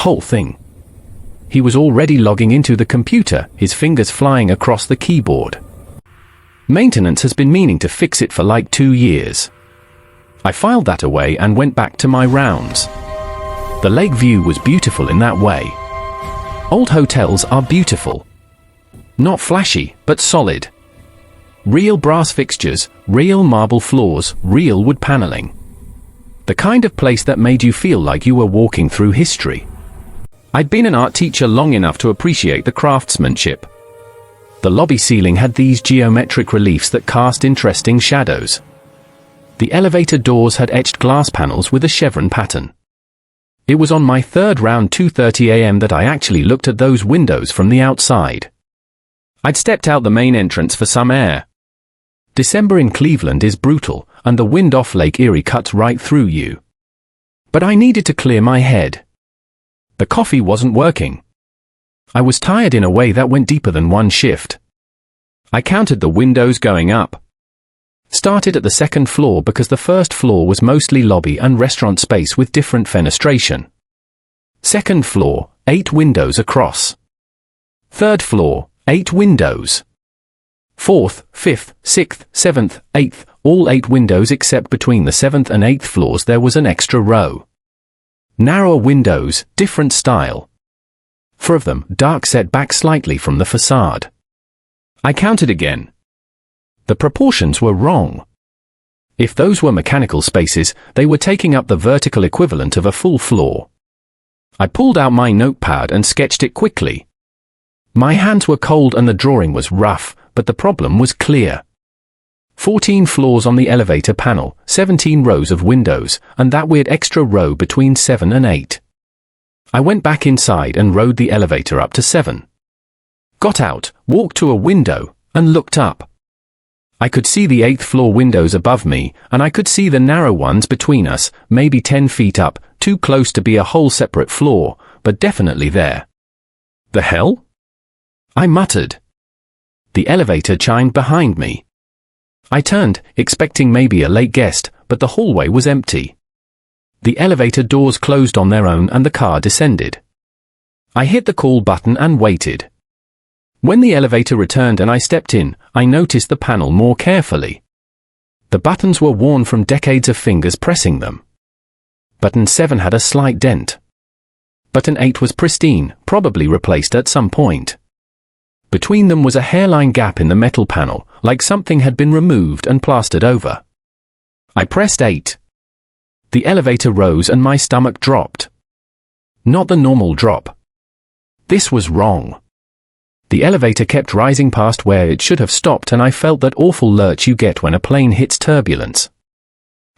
whole thing. He was already logging into the computer, his fingers flying across the keyboard. Maintenance has been meaning to fix it for like 2 years. I filed that away and went back to my rounds. The lake view was beautiful in that way. Old hotels are beautiful. Not flashy, but solid. Real brass fixtures, real marble floors, real wood paneling. The kind of place that made you feel like you were walking through history. I'd been an art teacher long enough to appreciate the craftsmanship. The lobby ceiling had these geometric reliefs that cast interesting shadows. The elevator doors had etched glass panels with a chevron pattern. It was on my third round 2:30 a.m. that I actually looked at those windows from the outside. I'd stepped out the main entrance for some air. December in Cleveland is brutal, and the wind off Lake Erie cuts right through you. But I needed to clear my head. The coffee wasn't working. I was tired in a way that went deeper than one shift. I counted the windows going up. Started at the second floor because the first floor was mostly lobby and restaurant space with different fenestration. Second floor, 8 windows across. Third floor, 8 windows. Fourth, fifth, sixth, seventh, eighth, all 8 windows except between the 7th and 8th floors there was an extra row. Narrower windows, different style. 4 of them dark set back slightly from the facade. I counted again. The proportions were wrong. If those were mechanical spaces, they were taking up the vertical equivalent of a full floor. I pulled out my notepad and sketched it quickly. My hands were cold and the drawing was rough, but the problem was clear. 14 floors on the elevator panel, 17 rows of windows, and that weird extra row between 7 and 8. I went back inside and rode the elevator up to 7. Got out, walked to a window, and looked up. I could see the 8th floor windows above me, and I could see the narrow ones between us, maybe 10 feet up, too close to be a whole separate floor, but definitely there. The hell? I muttered. The elevator chimed behind me. I turned, expecting maybe a late guest, but the hallway was empty. The elevator doors closed on their own and the car descended. I hit the call button and waited. When the elevator returned and I stepped in, I noticed the panel more carefully. The buttons were worn from decades of fingers pressing them. Button 7 had a slight dent. Button 8 was pristine, probably replaced at some point. Between them was a hairline gap in the metal panel, like something had been removed and plastered over. I pressed 8. The elevator rose and my stomach dropped. Not the normal drop. This was wrong. The elevator kept rising past where it should have stopped and I felt that awful lurch you get when a plane hits turbulence.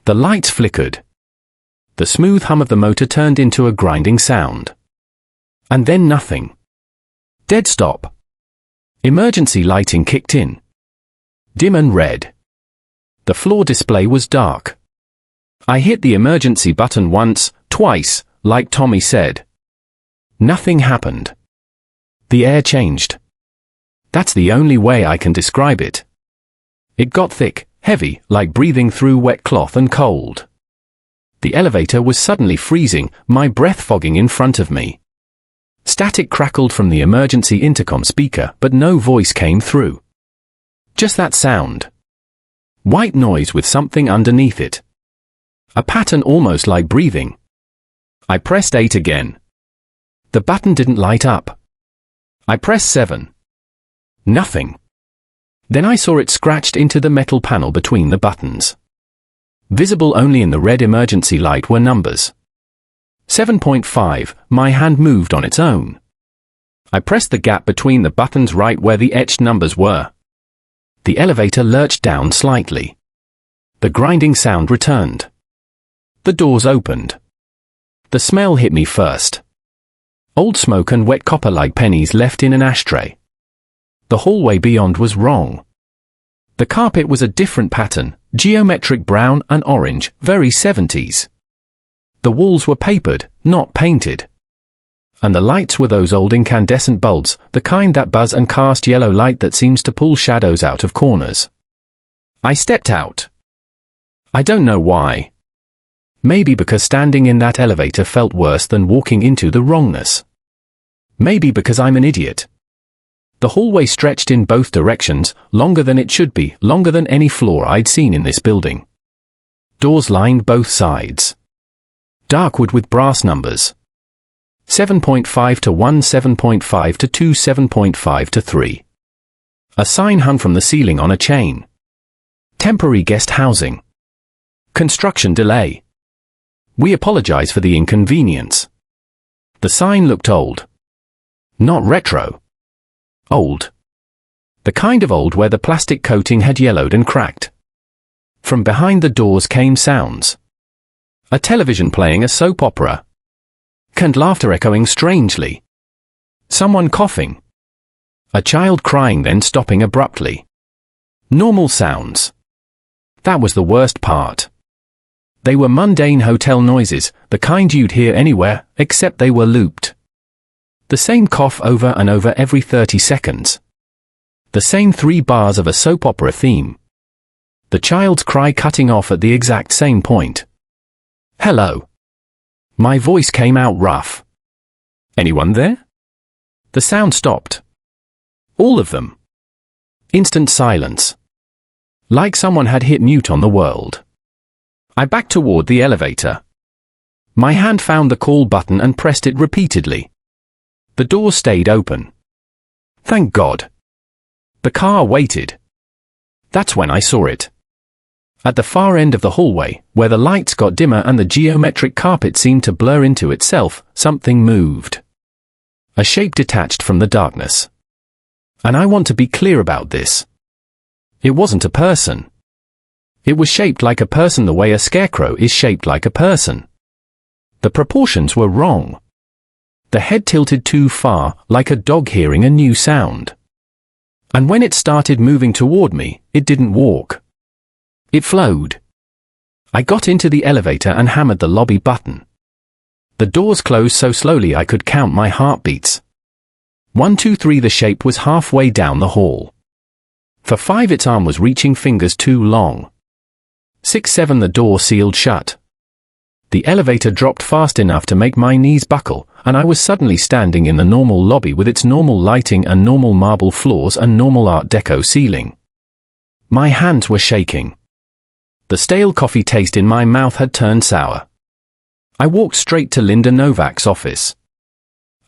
The lights flickered. The smooth hum of the motor turned into a grinding sound. And then nothing. Dead stop. Emergency lighting kicked in. Dim and red. The floor display was dark. I hit the emergency button once, twice, like Tommy said. Nothing happened. The air changed. That's the only way I can describe it. It got thick, heavy, like breathing through wet cloth, and cold. The elevator was suddenly freezing, my breath fogging in front of me. Static crackled from the emergency intercom speaker, but no voice came through. Just that sound. White noise with something underneath it. A pattern almost like breathing. I pressed 8 again. The button didn't light up. I pressed 7. Nothing. Then I saw it scratched into the metal panel between the buttons. Visible only in the red emergency light were numbers. 7.5, my hand moved on its own. I pressed the gap between the buttons right where the etched numbers were. The elevator lurched down slightly. The grinding sound returned. The doors opened. The smell hit me first. Old smoke and wet copper like pennies left in an ashtray. The hallway beyond was wrong. The carpet was a different pattern, geometric brown and orange, very 70s. The walls were papered, not painted. And the lights were those old incandescent bulbs, the kind that buzz and cast yellow light that seems to pull shadows out of corners. I stepped out. I don't know why. Maybe because standing in that elevator felt worse than walking into the wrongness. Maybe because I'm an idiot. The hallway stretched in both directions, longer than it should be, longer than any floor I'd seen in this building. Doors lined both sides. Dark wood with brass numbers. 7.5 to 1, 7.5 to 2, 7.5 to 3. A sign hung from the ceiling on a chain. Temporary guest housing. Construction delay. We apologize for the inconvenience. The sign looked old. Not retro. Old. The kind of old where the plastic coating had yellowed and cracked. From behind the doors came sounds. A television playing a soap opera. Canned laughter echoing strangely. Someone coughing. A child crying then stopping abruptly. Normal sounds. That was the worst part. They were mundane hotel noises, the kind you'd hear anywhere, except they were looped. The same cough over and over every 30 seconds. The same 3 bars of a soap opera theme. The child's cry cutting off at the exact same point. Hello. My voice came out rough. Anyone there? The sound stopped. All of them. Instant silence. Like someone had hit mute on the world. I backed toward the elevator. My hand found the call button and pressed it repeatedly. The door stayed open. Thank God. The car waited. That's when I saw it. At the far end of the hallway, where the lights got dimmer and the geometric carpet seemed to blur into itself, something moved. A shape detached from the darkness. And I want to be clear about this. It wasn't a person. It was shaped like a person the way a scarecrow is shaped like a person. The proportions were wrong. The head tilted too far, like a dog hearing a new sound. And when it started moving toward me, it didn't walk. It flowed. I got into the elevator and hammered the lobby button. The doors closed so slowly I could count my heartbeats. 1, 2, 3. The shape was halfway down the hall. For 5 its arm was reaching fingers too long. 6, 7. The door sealed shut. The elevator dropped fast enough to make my knees buckle, and I was suddenly standing in the normal lobby with its normal lighting and normal marble floors and normal Art Deco ceiling. My hands were shaking. The stale coffee taste in my mouth had turned sour. I walked straight to Linda Novak's office.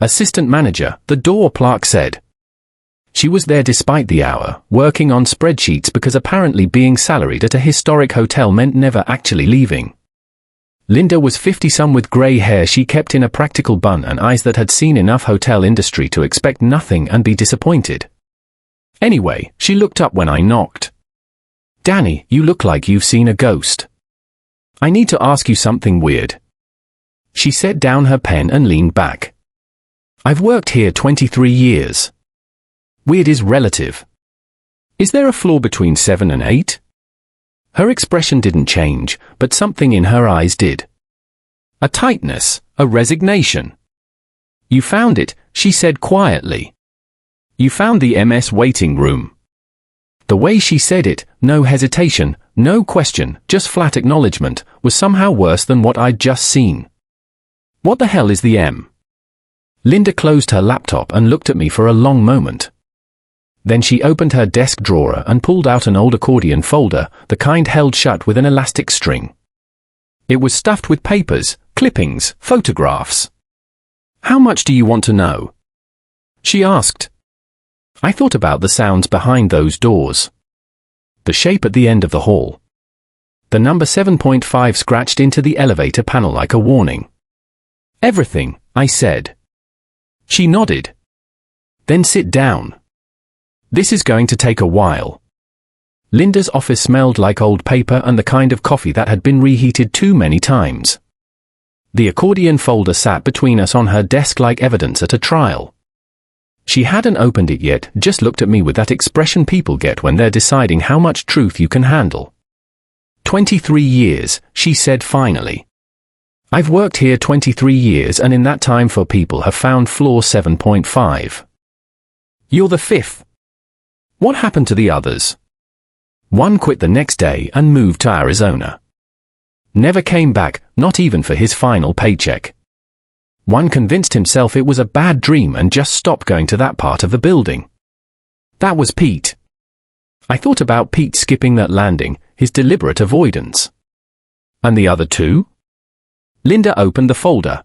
Assistant manager, the door clerk said. She was there despite the hour, working on spreadsheets because apparently being salaried at a historic hotel meant never actually leaving. Linda was 50-some with grey hair she kept in a practical bun and eyes that had seen enough hotel industry to expect nothing and be disappointed. Anyway, she looked up when I knocked. Danny, you look like you've seen a ghost. I need to ask you something weird. She set down her pen and leaned back. I've worked here 23 years. Weird is relative. Is there a floor between 7 and 8? Her expression didn't change, but something in her eyes did. A tightness, a resignation. You found it, she said quietly. You found the MS waiting room. The way she said it, no hesitation, no question, just flat acknowledgement, was somehow worse than what I'd just seen. What the hell is the M? Linda closed her laptop and looked at me for a long moment. Then she opened her desk drawer and pulled out an old accordion folder, the kind held shut with an elastic string. It was stuffed with papers, clippings, photographs. How much do you want to know? She asked. I thought about the sounds behind those doors. The shape at the end of the hall. The number 7.5 scratched into the elevator panel like a warning. Everything, I said. She nodded. Then sit down. This is going to take a while. Linda's office smelled like old paper and the kind of coffee that had been reheated too many times. The accordion folder sat between us on her desk like evidence at a trial. She hadn't opened it yet, just looked at me with that expression people get when they're deciding how much truth you can handle. 23 years, she said finally. I've worked here 23 years and in that time 4 people have found floor 7.5. You're the 5th. What happened to the others? One quit the next day and moved to Arizona. Never came back, not even for his final paycheck. One convinced himself it was a bad dream and just stopped going to that part of the building. That was Pete. I thought about Pete skipping that landing, his deliberate avoidance. And the other two? Linda opened the folder.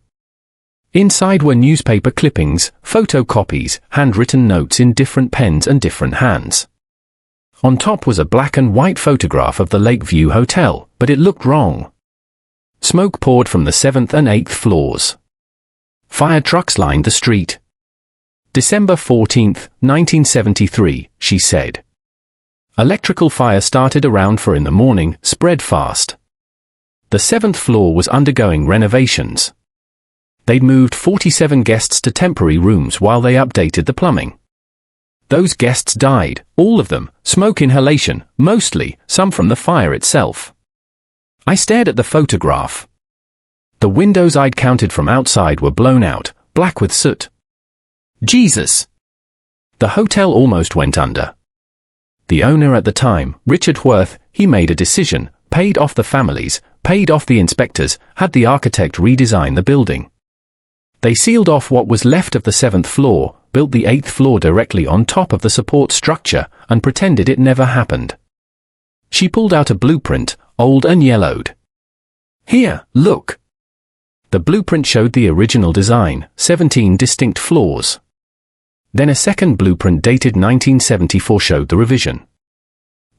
Inside were newspaper clippings, photocopies, handwritten notes in different pens and different hands. On top was a black and white photograph of the Lakeview Hotel, but it looked wrong. Smoke poured from the 7th and 8th floors. Fire trucks lined the street. December 14, 1973, she said. Electrical fire started around 4 in the morning, spread fast. The 7th floor was undergoing renovations. They'd moved 47 guests to temporary rooms while they updated the plumbing. Those guests died, all of them, smoke inhalation, mostly, some from the fire itself. I stared at the photograph. The windows I'd counted from outside were blown out, black with soot. Jesus! The hotel almost went under. The owner at the time, Richard Worth, he made a decision, paid off the families, paid off the inspectors, had the architect redesign the building. They sealed off what was left of the 7th floor, built the 8th floor directly on top of the support structure, and pretended it never happened. She pulled out a blueprint, old and yellowed. Here, look. The blueprint showed the original design, 17 distinct floors. Then a second blueprint dated 1974 showed the revision.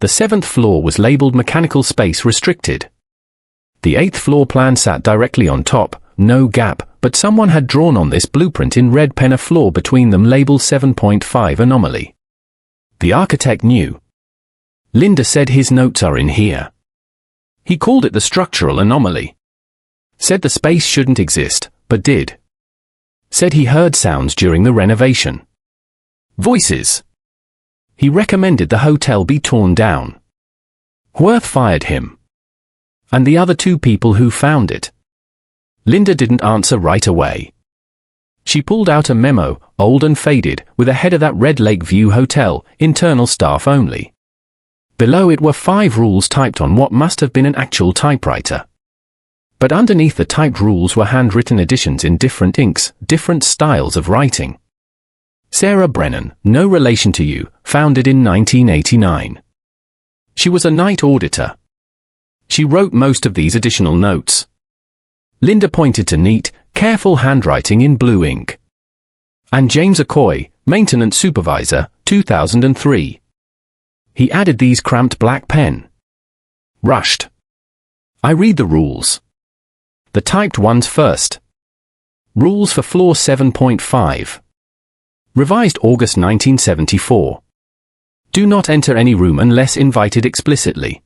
The 7th floor was labeled mechanical space restricted. The 8th floor plan sat directly on top, no gap, but someone had drawn on this blueprint in red pen a floor between them labeled 7.5 anomaly. The architect knew. Linda said his notes are in here. He called it the structural anomaly. Said the space shouldn't exist, but did. Said he heard sounds during the renovation. Voices. He recommended the hotel be torn down. Worth fired him. And the other 2 people who found it. Linda didn't answer right away. She pulled out a memo, old and faded, with a header that read Lakeview Hotel, internal staff only. Below it were 5 rules typed on what must have been an actual typewriter. But underneath the typed rules were handwritten additions in different inks, different styles of writing. Sarah Brennan, no relation to you, founded in 1989. She was a night auditor. She wrote most of these additional notes. Linda pointed to neat, careful handwriting in blue ink. And James Acoy, maintenance supervisor, 2003. He added these cramped black pen. Rushed. I read the rules. The typed ones first. Rules for floor 7.5. Revised August 1974. Do not enter any room unless invited explicitly.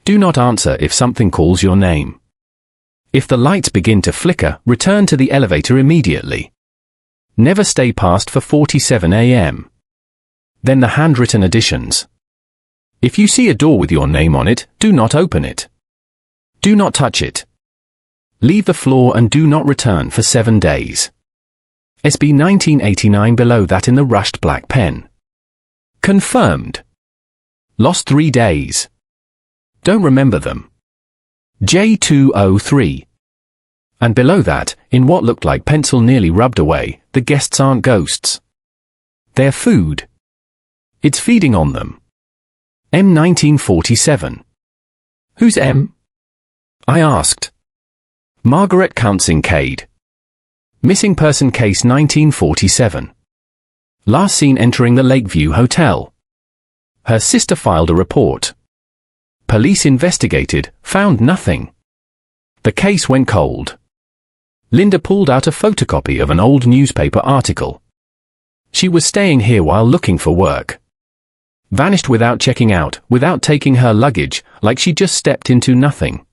Do not answer if something calls your name. If the lights begin to flicker, return to the elevator immediately. Never stay past 4:47 a.m. Then the handwritten additions. If you see a door with your name on it, do not open it. Do not touch it. Leave the floor and do not return for 7 days. SB 1989 below that in the rushed black pen. Confirmed. Lost 3 days. Don't remember them. J203. And below that, in what looked like pencil nearly rubbed away, the guests aren't ghosts. They're food. It's feeding on them. M 1947. Who's M? I asked. Margaret Kincaid. Missing person case 1947. Last seen entering the Lakeview Hotel. Her sister filed a report. Police investigated, found nothing. The case went cold. Linda pulled out a photocopy of an old newspaper article. She was staying here while looking for work. Vanished without checking out, without taking her luggage, like she just stepped into nothing.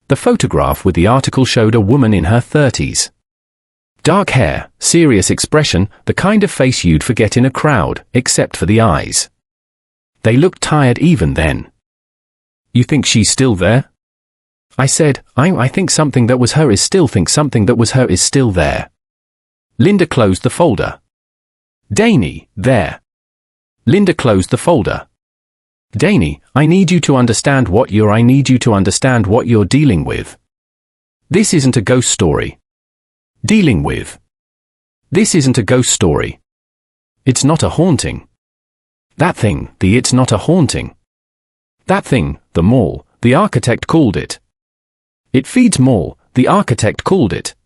The photograph with the article showed a woman in her 30s. Dark hair, serious expression, the kind of face you'd forget in a crowd, except for the eyes. They looked tired even then. You think she's still there? I said, I think something that was her is still there. Linda closed the folder. Danny, there. Linda closed the folder. Danny, I need you to understand what you're dealing with. This isn't a ghost story. Dealing with. This isn't a ghost story. It's not a haunting. That thing, it's not a haunting. That thing, the mall, the architect called it. It feeds mall, the architect called it.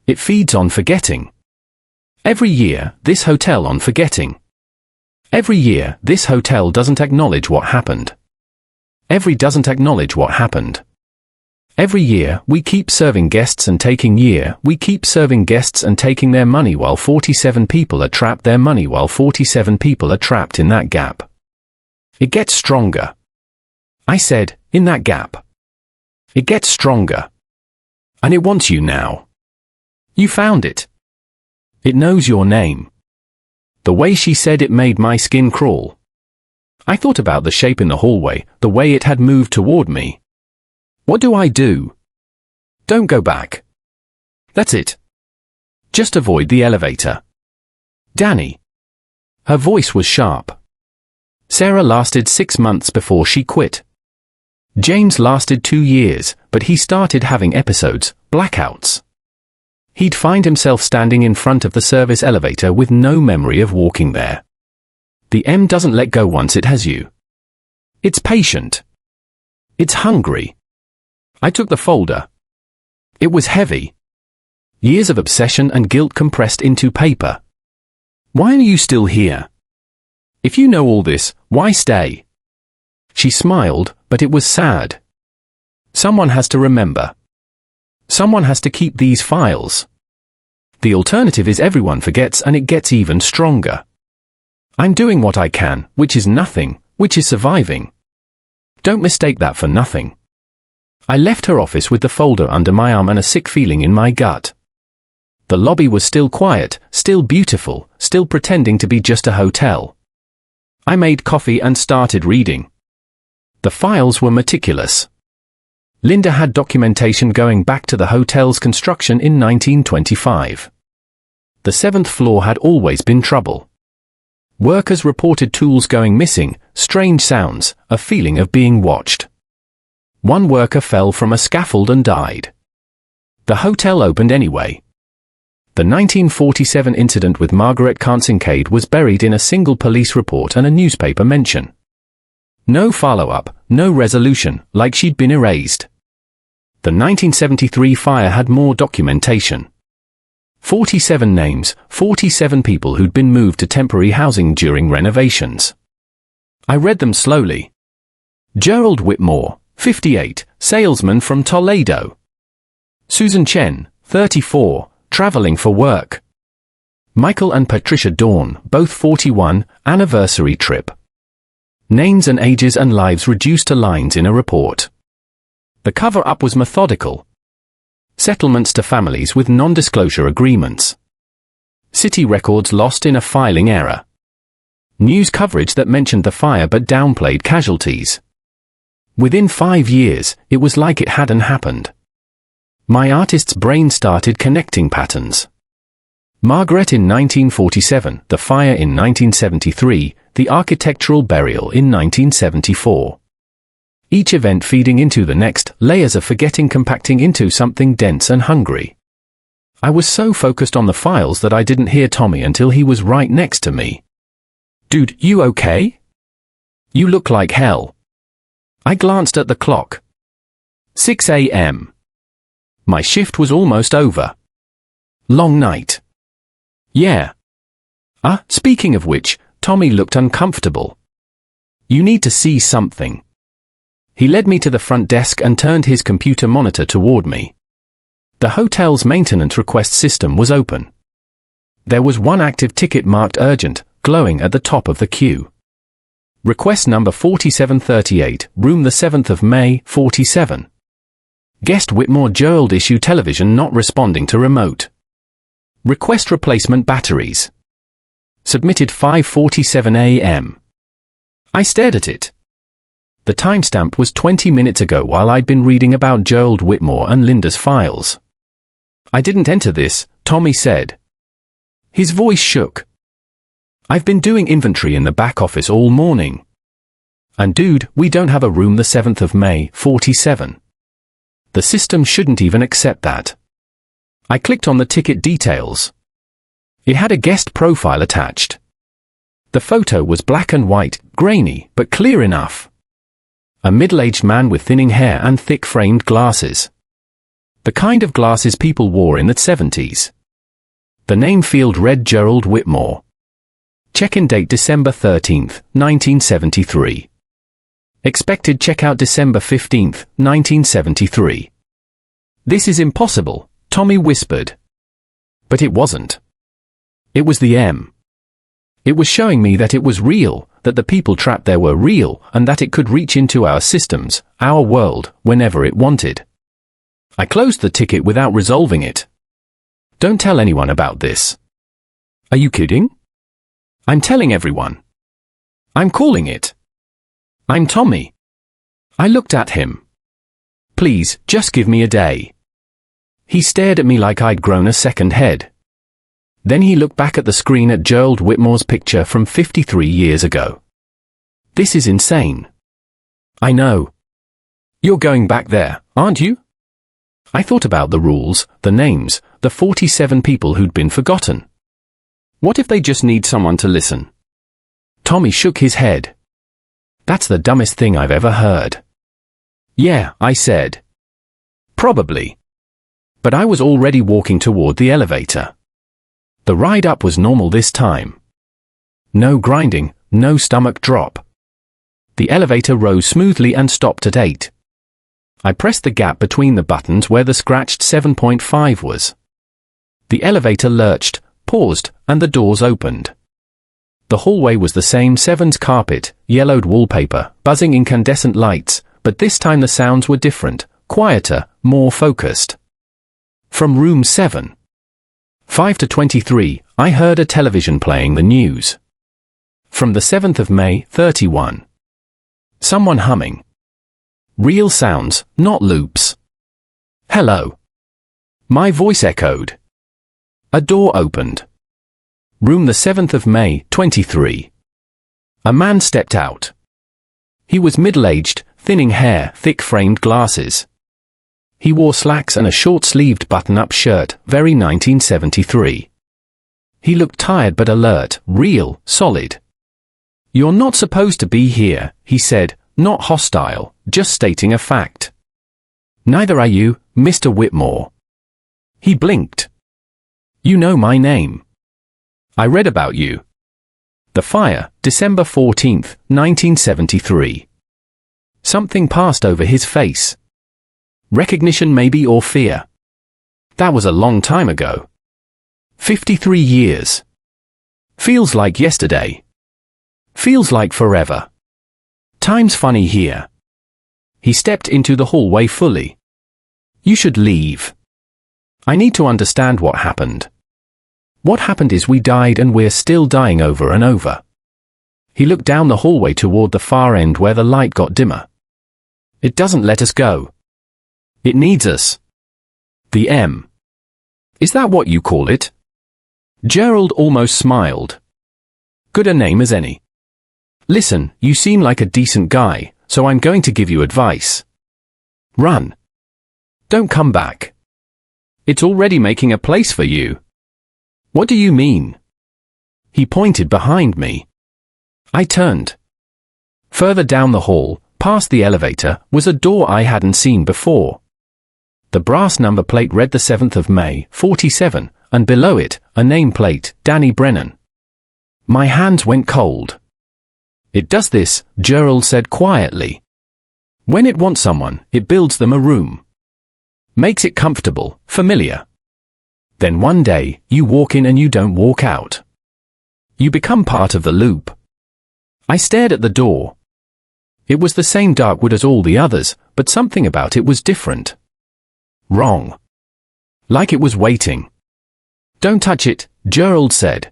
It feeds on forgetting. Every year, this hotel on forgetting. Every year, this hotel doesn't acknowledge what happened. Doesn't acknowledge what happened. Every year, we keep serving guests and taking their money while 47 people are trapped in that gap. It gets stronger. I said, in that gap. It gets stronger. And it wants you now. You found it. It knows your name. The way she said it made my skin crawl. I thought about the shape in the hallway, the way it had moved toward me. What do I do? Don't go back. That's it. Just avoid the elevator. Danny. Her voice was sharp. Sarah lasted 6 months before she quit. James lasted 2 years, but he started having episodes, blackouts. He'd find himself standing in front of the service elevator with no memory of walking there. The M doesn't let go once it has you. It's patient. It's hungry. I took the folder. It was heavy. Years of obsession and guilt compressed into paper. Why are you still here? If you know all this, why stay? She smiled, but it was sad. Someone has to remember. Someone has to keep these files. The alternative is everyone forgets and it gets even stronger. I'm doing what I can, which is nothing, which is surviving. Don't mistake that for nothing. I left her office with the folder under my arm and a sick feeling in my gut. The lobby was still quiet, still beautiful, still pretending to be just a hotel. I made coffee and started reading. The files were meticulous. Linda had documentation going back to the hotel's construction in 1925. The 7th floor had always been trouble. Workers reported tools going missing, strange sounds, a feeling of being watched. One worker fell from a scaffold and died. The hotel opened anyway. The 1947 incident with Margaret Kincaid was buried in a single police report and a newspaper mention. No follow-up, no resolution, like she'd been erased. The 1973 fire had more documentation. 47 names, 47 people who'd been moved to temporary housing during renovations. I read them slowly. Gerald Whitmore, 58, salesman from Toledo. Susan Chen, 34, traveling for work. Michael and Patricia Dawn, both 41, anniversary trip. Names and ages and lives reduced to lines in a report. The cover-up was methodical. Settlements to families with non-disclosure agreements. City records lost in a filing error. News coverage that mentioned the fire but downplayed casualties. Within 5 years, it was like it hadn't happened. My artist's brain started connecting patterns. Margaret in 1947, the fire in 1973, the architectural burial in 1974. Each event feeding into the next, layers of forgetting compacting into something dense and hungry. I was so focused on the files that I didn't hear Tommy until he was right next to me. Dude, you okay? You look like hell. I glanced at the clock. 6 a.m. My shift was almost over. Long night. Yeah. Speaking of which, Tommy looked uncomfortable. You need to see something. He led me to the front desk and turned his computer monitor toward me. The hotel's maintenance request system was open. There was one active ticket marked urgent, glowing at the top of the queue. Request number 4738, room the 7th of May, 47. Guest Whitmore Gerald issue television not responding to remote. Request replacement batteries. Submitted 5:47 a.m. I stared at it. The timestamp was 20 minutes ago while I'd been reading about Gerald Whitmore and Linda's files. I didn't enter this, Tommy said. His voice shook. I've been doing inventory in the back office all morning. And dude, we don't have a room the 7th of May, 47. The system shouldn't even accept that. I clicked on the ticket details. It had a guest profile attached. The photo was black and white, grainy, but clear enough. A middle-aged man with thinning hair and thick framed glasses. The kind of glasses people wore in the 70s. The name field read Gerald Whitmore. Check-in date December 13th, 1973. Expected checkout December 15th, 1973. This is impossible, Tommy whispered. But it wasn't. It was the M. It was showing me that it was real, that the people trapped there were real, and that it could reach into our systems, our world, whenever it wanted. I closed the ticket without resolving it. Don't tell anyone about this. Are you kidding? I'm telling everyone. I'm calling it. I'm Tommy. I looked at him. Please, just give me a day. He stared at me like I'd grown a second head. Then he looked back at the screen at Gerald Whitmore's picture from 53 years ago. This is insane. I know. You're going back there, aren't you? I thought about the rules, the names, the 47 people who'd been forgotten. What if they just need someone to listen? Tommy shook his head. That's the dumbest thing I've ever heard. Yeah, I said. Probably. But I was already walking toward the elevator. The ride up was normal this time. No grinding, no stomach drop. The elevator rose smoothly and stopped at 8. I pressed the gap between the buttons where the scratched 7.5 was. The elevator lurched, paused, and the doors opened. The hallway was the same 7's carpet, yellowed wallpaper, buzzing incandescent lights, but this time the sounds were different, quieter, more focused. From room 7. 5 to 23, I heard a television playing the news. From the 7th of May, 31. Someone humming. Real sounds, not loops. Hello. My voice echoed. A door opened. Room the 7th of May, 23. A man stepped out. He was middle-aged, thinning hair, thick-framed glasses. He wore slacks and a short-sleeved button-up shirt, very 1973. He looked tired but alert, real, solid. You're not supposed to be here, he said, not hostile, just stating a fact. Neither are you, Mr. Whitmore. He blinked. You know my name. I read about you. The fire, December 14th, 1973. Something passed over his face. Recognition maybe or fear. That was a long time ago. 53 years. Feels like yesterday. Feels like forever. Time's funny here. He stepped into the hallway fully. You should leave. I need to understand what happened. What happened is we died and we're still dying over and over. He looked down the hallway toward the far end where the light got dimmer. It doesn't let us go. It needs us. The M. Is that what you call it? Gerald almost smiled. Good a name as any. Listen, you seem like a decent guy, so I'm going to give you advice. Run. Don't come back. It's already making a place for you. What do you mean? He pointed behind me. I turned. Further down the hall, past the elevator, was a door I hadn't seen before. The brass number plate read the 7th of May, 47, and below it, a nameplate, Danny Brennan. My hands went cold. It does this, Gerald said quietly. When it wants someone, it builds them a room. Makes it comfortable, familiar. Then one day, you walk in and you don't walk out. You become part of the loop. I stared at the door. It was the same dark wood as all the others, but something about it was different. Wrong. Like it was waiting. Don't touch it, Gerald said.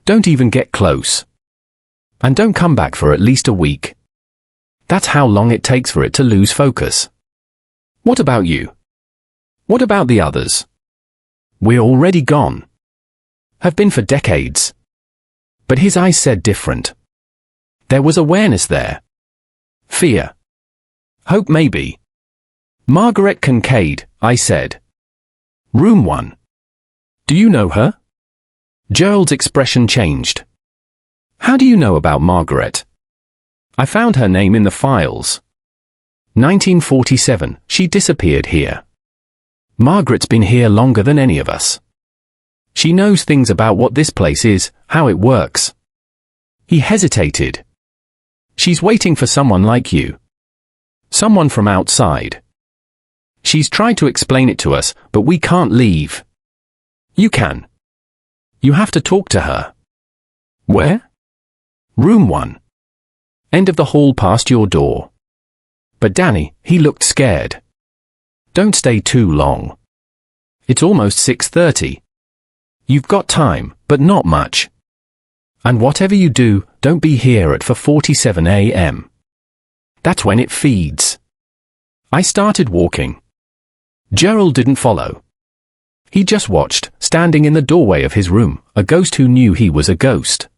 Don't even get close. And don't come back for at least a week. That's how long it takes for it to lose focus. What about you? What about the others? We're already gone. Have been for decades. But his eyes said different. There was awareness there. Fear. Hope maybe. Margaret Kincaid, I said. Room 1. Do you know her? Gerald's expression changed. How do you know about Margaret? I found her name in the files. 1947, she disappeared here. Margaret's been here longer than any of us. She knows things about what this place is, how it works. He hesitated. She's waiting for someone like you. Someone from outside. She's tried to explain it to us, but we can't leave. You can. You have to talk to her. Where? Room 1. End of the hall past your door. But Danny, he looked scared. Don't stay too long. It's almost 6:30. You've got time, but not much. And whatever you do, don't be here at 4:47 a.m. That's when it feeds. I started walking. Gerald didn't follow. He just watched, standing in the doorway of his room, a ghost who knew he was a ghost.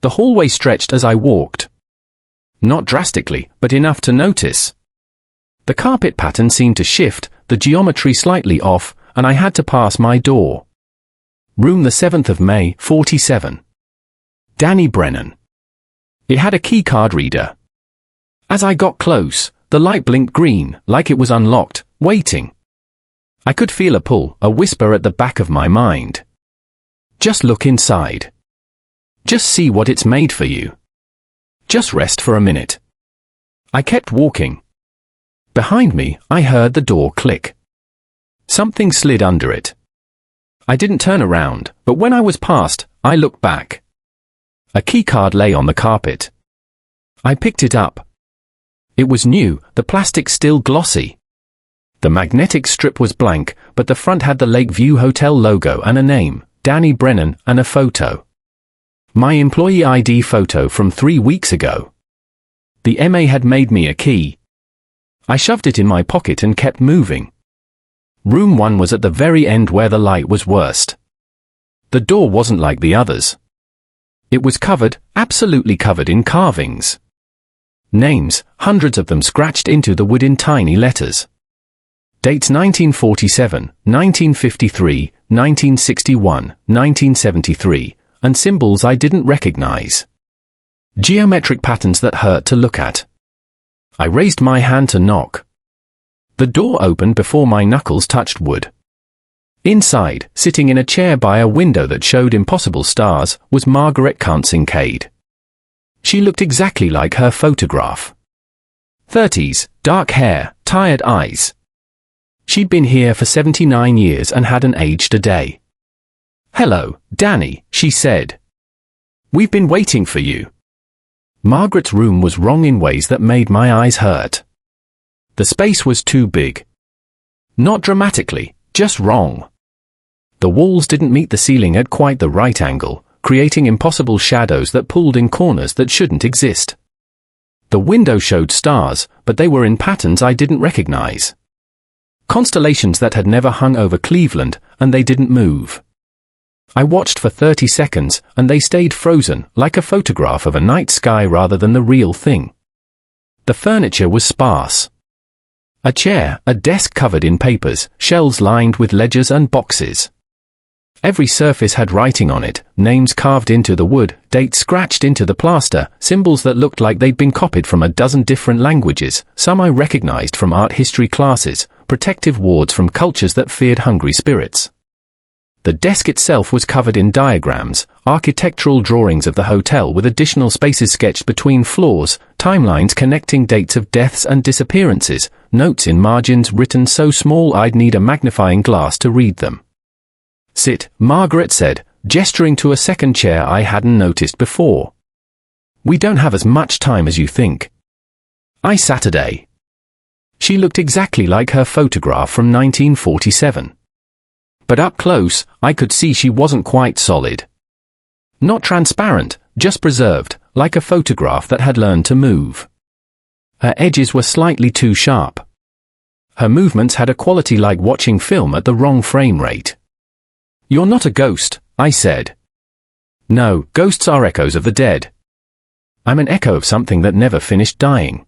The hallway stretched as I walked. Not drastically, but enough to notice. The carpet pattern seemed to shift, the geometry slightly off, and I had to pass my door. Room the 7th of May, 47. Danny Brennan. It had a key card reader. As I got close, the light blinked green, like it was unlocked, waiting. I could feel a pull, a whisper at the back of my mind. Just look inside. Just see what it's made for you. Just rest for a minute. I kept walking. Behind me, I heard the door click. Something slid under it. I didn't turn around, but when I was past, I looked back. A keycard lay on the carpet. I picked it up. It was new, the plastic still glossy. The magnetic strip was blank, but the front had the Lakeview Hotel logo and a name, Danny Brennan, and a photo. My employee ID photo from 3 weeks ago. The MA had made me a key. I shoved it in my pocket and kept moving. Room 1 was at the very end where the light was worst. The door wasn't like the others. It was covered, absolutely covered in carvings. Names, hundreds of them scratched into the wood in tiny letters. Dates 1947, 1953, 1961, 1973, and symbols I didn't recognize. Geometric patterns that hurt to look at. I raised my hand to knock. The door opened before my knuckles touched wood. Inside, sitting in a chair by a window that showed impossible stars, was Margaret Kincaid. She looked exactly like her photograph. 30s, dark hair, tired eyes. She'd been here for 79 years and hadn't aged a day. "Hello, Danny," she said. "We've been waiting for you." Margaret's room was wrong in ways that made my eyes hurt. The space was too big. Not dramatically, just wrong. The walls didn't meet the ceiling at quite the right angle, creating impossible shadows that pulled in corners that shouldn't exist. The window showed stars, but they were in patterns I didn't recognize. Constellations that had never hung over Cleveland, and they didn't move. I watched for 30 seconds, and they stayed frozen, like a photograph of a night sky rather than the real thing. The furniture was sparse. A chair, a desk covered in papers, shelves lined with ledgers and boxes. Every surface had writing on it, names carved into the wood, dates scratched into the plaster, symbols that looked like they'd been copied from a dozen different languages, some I recognized from art history classes, protective wards from cultures that feared hungry spirits. The desk itself was covered in diagrams, architectural drawings of the hotel with additional spaces sketched between floors, timelines connecting dates of deaths and disappearances, notes in margins written so small I'd need a magnifying glass to read them. "Sit," Margaret said, gesturing to a second chair I hadn't noticed before. "We don't have as much time as you think." I sat a day. She looked exactly like her photograph from 1947. But up close, I could see she wasn't quite solid. Not transparent, just preserved, like a photograph that had learned to move. Her edges were slightly too sharp. Her movements had a quality like watching film at the wrong frame rate. "You're not a ghost," I said. "No, ghosts are echoes of the dead. I'm an echo of something that never finished dying."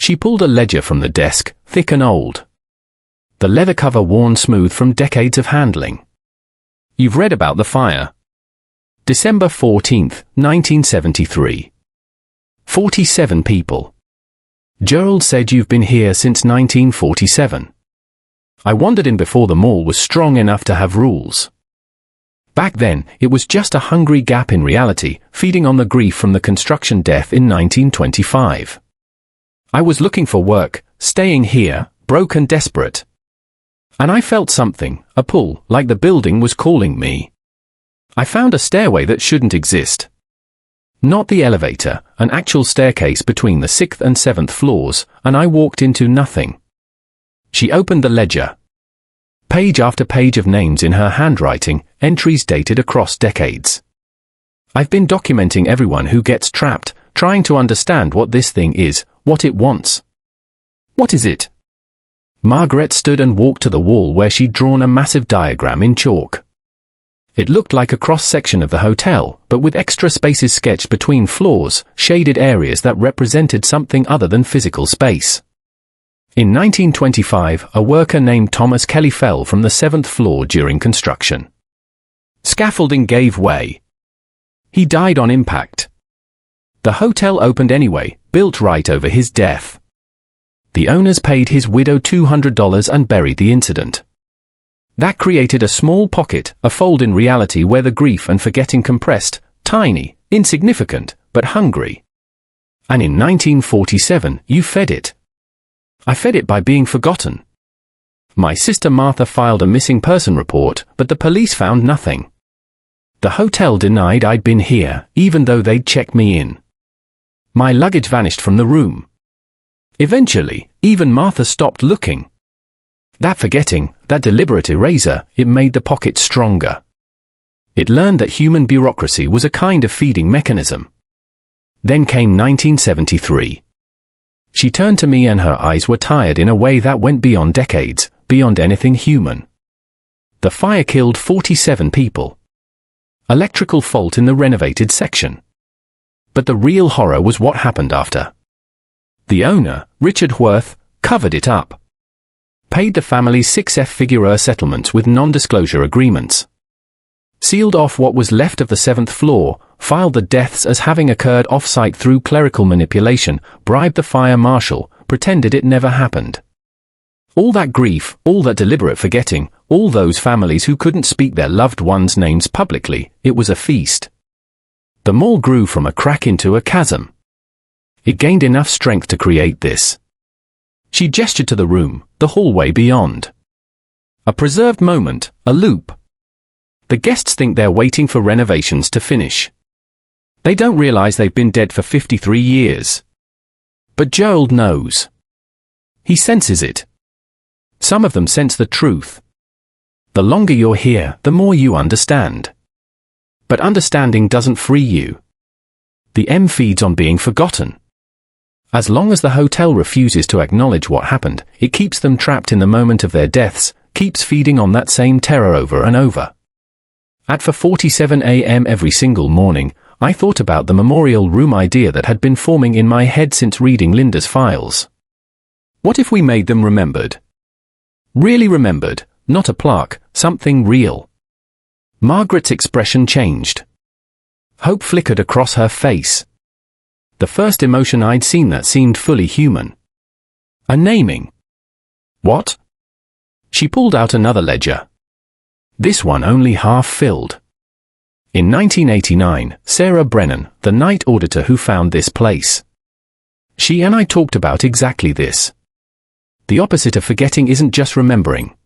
She pulled a ledger from the desk, thick and old. The leather cover worn smooth from decades of handling. You've read about the fire. December 14th, 1973. 47 people. Gerald said you've been here since 1947. I wandered in before the mall was strong enough to have rules. Back then, it was just a hungry gap in reality, feeding on the grief from the construction death in 1925. I was looking for work, staying here, broke and desperate. And I felt something, a pull, like the building was calling me. I found a stairway that shouldn't exist. Not the elevator, an actual staircase between the 6th and 7th floors, and I walked into nothing. She opened the ledger. Page after page of names in her handwriting, entries dated across decades. I've been documenting everyone who gets trapped, trying to understand what this thing is, what it wants. What is it? Margaret stood and walked to the wall where she'd drawn a massive diagram in chalk. It looked like a cross-section of the hotel, but with extra spaces sketched between floors, shaded areas that represented something other than physical space. In 1925, a worker named Thomas Kelly fell from the 7th floor during construction. Scaffolding gave way. He died on impact. The hotel opened anyway, built right over his death. The owners paid his widow $200 and buried the incident. That created a small pocket, a fold in reality where the grief and forgetting compressed, tiny, insignificant, but hungry. And in 1947, you fed it. I fed it by being forgotten. My sister Martha filed a missing person report, but the police found nothing. The hotel denied I'd been here, even though they'd checked me in. My luggage vanished from the room. Eventually, even Martha stopped looking. That forgetting, that deliberate eraser, it made the pocket stronger. It learned that human bureaucracy was a kind of feeding mechanism. Then came 1973. She turned to me and her eyes were tired in a way that went beyond decades, beyond anything human. The fire killed 47 people. Electrical fault in the renovated section. But the real horror was what happened after. The owner, Richard Worth, covered it up. Paid the family's 6-figure settlements with non-disclosure agreements. Sealed off what was left of the 7th floor, filed the deaths as having occurred off-site through clerical manipulation, bribed the fire marshal, pretended it never happened. All that grief, all that deliberate forgetting, all those families who couldn't speak their loved ones' names publicly, it was a feast. The mall grew from a crack into a chasm. It gained enough strength to create this. She gestured to the room, the hallway beyond. A preserved moment, a loop. The guests think they're waiting for renovations to finish. They don't realize they've been dead for 53 years. But Gerald knows. He senses it. Some of them sense the truth. The longer you're here, the more you understand. But understanding doesn't free you. The M feeds on being forgotten. As long as the hotel refuses to acknowledge what happened, it keeps them trapped in the moment of their deaths, keeps feeding on that same terror over and over. At 4:47 a.m. every single morning, I thought about the memorial room idea that had been forming in my head since reading Linda's files. What if we made them remembered? Really remembered, not a plaque, something real. Margaret's expression changed. Hope flickered across her face. The first emotion I'd seen that seemed fully human. A naming. What? She pulled out another ledger. This one only half filled. In 1989, Sarah Brennan, the night auditor who found this place. She and I talked about exactly this. The opposite of forgetting isn't just remembering.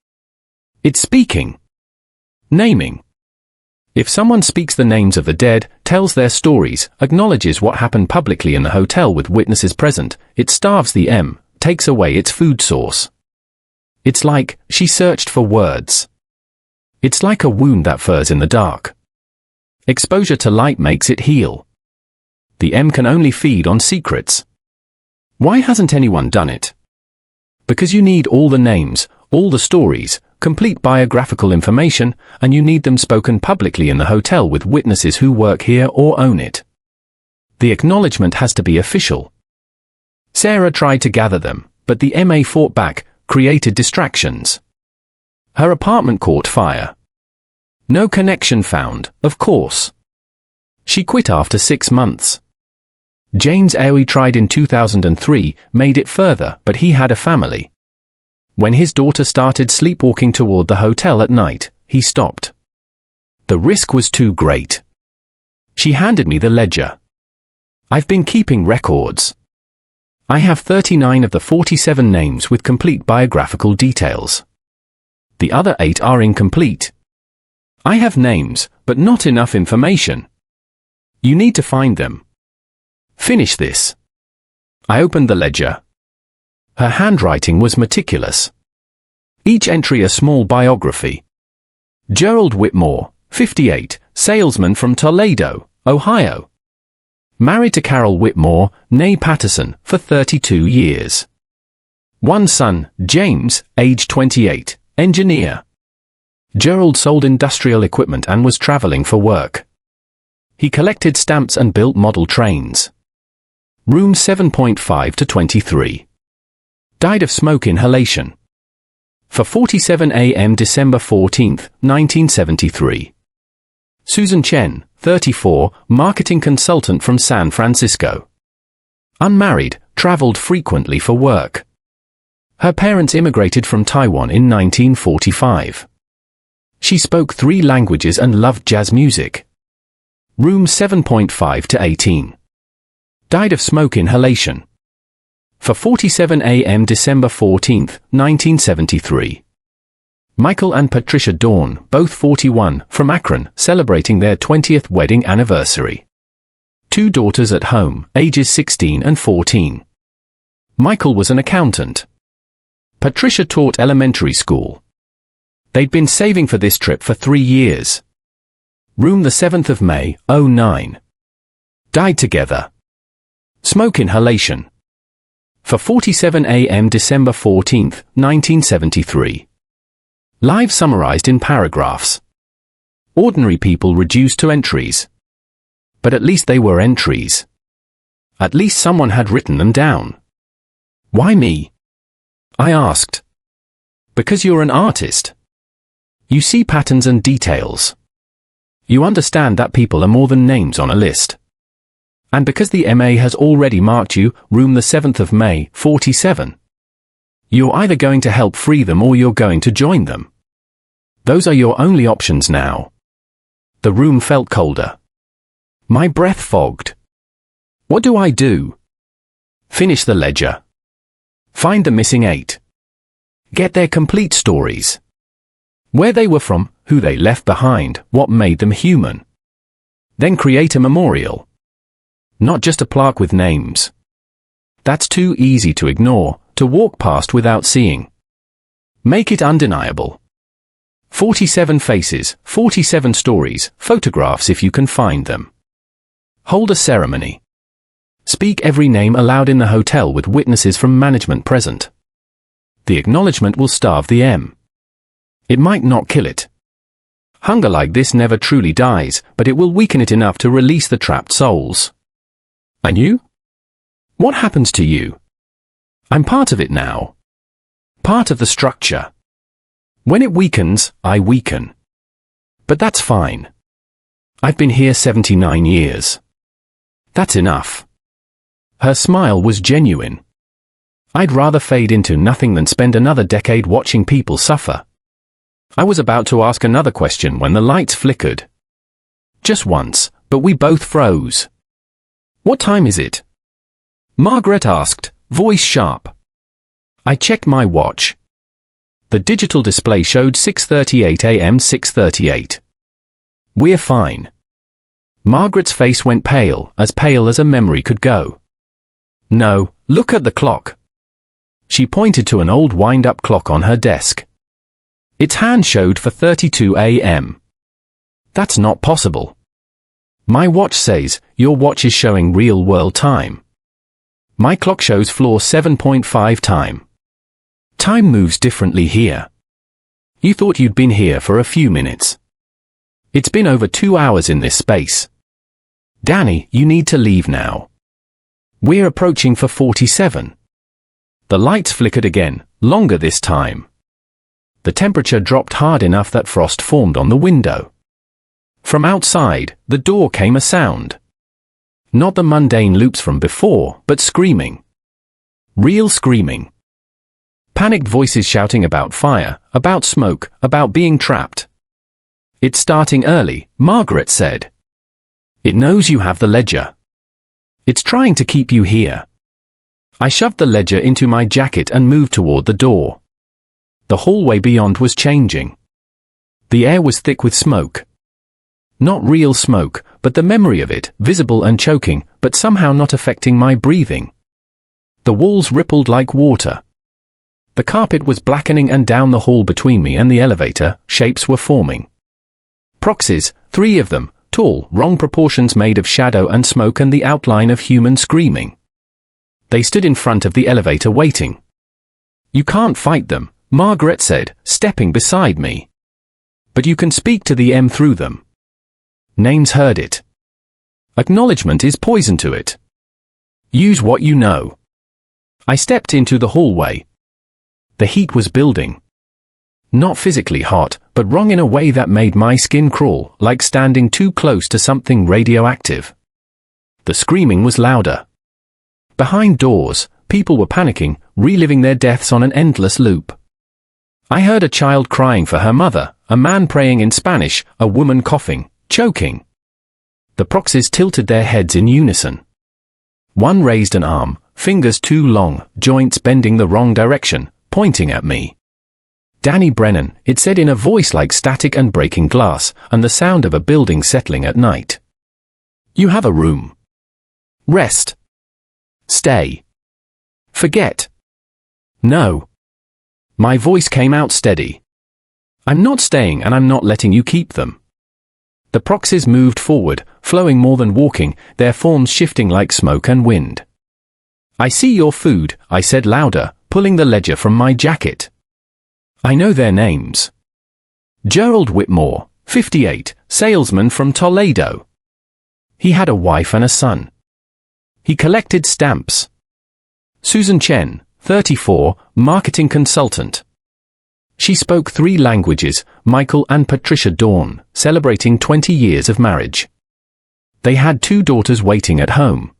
It's speaking. Naming. If someone speaks the names of the dead, tells their stories, acknowledges what happened publicly in the hotel with witnesses present, it starves the M, takes away its food source. It's like, she searched for words. It's like a wound that furs in the dark. Exposure to light makes it heal. The M can only feed on secrets. Why hasn't anyone done it? Because you need all the names, all the stories, complete biographical information, and you need them spoken publicly in the hotel with witnesses who work here or own it. The acknowledgement has to be official. Sarah tried to gather them, but the MA fought back, created distractions. Her apartment caught fire. No connection found, of course. She quit after 6 months. James Aoui tried in 2003, made it further, but he had a family. When his daughter started sleepwalking toward the hotel at night, he stopped. The risk was too great. She handed me the ledger. I've been keeping records. I have 39 of the 47 names with complete biographical details. The other 8 are incomplete. I have names, but not enough information. You need to find them. Finish this. I opened the ledger. Her handwriting was meticulous. Each entry a small biography. Gerald Whitmore, 58, salesman from Toledo, Ohio. Married to Carol Whitmore, née Patterson, for 32 years. One son, James, age 28, engineer. Gerald sold industrial equipment and was traveling for work. He collected stamps and built model trains. Room 7.5 to 23. Died of smoke inhalation. For 47 a.m. December 14, 1973. Susan Chen, 34, marketing consultant from San Francisco. Unmarried, traveled frequently for work. Her parents immigrated from Taiwan in 1945. She spoke 3 languages and loved jazz music. Room 7.5 to 18. Died of smoke inhalation. For 47 a.m. December 14, 1973. Michael and Patricia Dawn, both 41, from Akron, celebrating their 20th wedding anniversary. 2 daughters at home, ages 16 and 14. Michael was an accountant. Patricia taught elementary school. They'd been saving for this trip for 3 years. Room the 7th of May, 09. Died together. Smoke inhalation. For 47 a.m. December 14, 1973. Live summarized in paragraphs. Ordinary people reduced to entries. But at least they were entries. At least someone had written them down. Why me? I asked. Because you're an artist. You see patterns and details. You understand that people are more than names on a list. And because the MA has already marked you, room the 7th of May, 47. You're either going to help free them or you're going to join them. Those are your only options now. The room felt colder. My breath fogged. What do I do? Finish the ledger. Find the missing 8. Get their complete stories. Where they were from, who they left behind, what made them human. Then create a memorial. Not just a plaque with names. That's too easy to ignore, to walk past without seeing. Make it undeniable. 47 faces, 47 stories, photographs if you can find them. Hold a ceremony. Speak every name aloud in the hotel with witnesses from management present. The acknowledgement will starve the M. It might not kill it. Hunger like this never truly dies, but it will weaken it enough to release the trapped souls. And you? What happens to you? I'm part of it now. Part of the structure. When it weakens, I weaken. But that's fine. I've been here 79 years. That's enough. Her smile was genuine. I'd rather fade into nothing than spend another decade watching people suffer. I was about to ask another question when the lights flickered. Just once, but we both froze. What time is it? Margaret asked, voice sharp. I checked my watch. The digital display showed 6:38 a.m. 6:38. We're fine. Margaret's face went pale as a memory could go. No, look at the clock. She pointed to an old wind-up clock on her desk. Its hand showed 4:32 a.m. That's not possible. My watch says, your watch is showing real-world time. My clock shows floor 7.5 time. Time moves differently here. You thought you'd been here for a few minutes. It's been over 2 hours in this space. Danny, you need to leave now. We're approaching for 47. The lights flickered again, longer this time. The temperature dropped hard enough that frost formed on the window. From outside, the door came a sound. Not the mundane loops from before, but screaming. Real screaming. Panicked voices shouting about fire, about smoke, about being trapped. It's starting early, Margaret said. It knows you have the ledger. It's trying to keep you here. I shoved the ledger into my jacket and moved toward the door. The hallway beyond was changing. The air was thick with smoke. Not real smoke, but the memory of it, visible and choking, but somehow not affecting my breathing. The walls rippled like water. The carpet was blackening, and down the hall between me and the elevator, shapes were forming. Proxies, 3 of them, tall, wrong proportions, made of shadow and smoke and the outline of human screaming. They stood in front of the elevator waiting. You can't fight them, Margaret said, stepping beside me. But you can speak to the M through them. Names heard it. Acknowledgement is poison to it. Use what you know. I stepped into the hallway. The heat was building. Not physically hot, but wrong in a way that made my skin crawl, like standing too close to something radioactive. The screaming was louder. Behind doors, people were panicking, reliving their deaths on an endless loop. I heard a child crying for her mother, a man praying in Spanish, a woman coughing, choking. The proxies tilted their heads in unison. One raised an arm, fingers too long, joints bending the wrong direction, pointing at me. Danny Brennan, it said in a voice like static and breaking glass, and the sound of a building settling at night. You have a room. Rest. Stay. Forget. No. My voice came out steady. I'm not staying, and I'm not letting you keep them. The proxies moved forward, flowing more than walking, their forms shifting like smoke and wind. I see your food, I said louder, pulling the ledger from my jacket. I know their names. Gerald Whitmore, 58, salesman from Toledo. He had a wife and a son. He collected stamps. Susan Chen, 34, marketing consultant. She spoke 3 languages, Michael and Patricia Dawn, celebrating 20 years of marriage. They had 2 daughters waiting at home.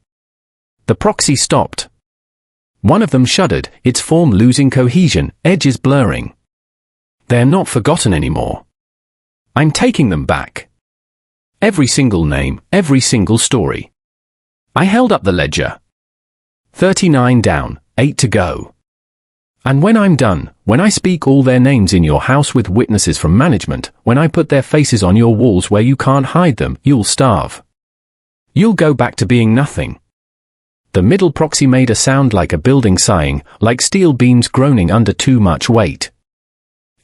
The proxy stopped. One of them shuddered, its form losing cohesion, edges blurring. They're not forgotten anymore. I'm taking them back. Every single name, every single story. I held up the ledger. 39 down, 8 to go. And when I'm done, when I speak all their names in your house with witnesses from management, when I put their faces on your walls where you can't hide them, you'll starve. You'll go back to being nothing. The middle proxy made a sound like a building sighing, like steel beams groaning under too much weight.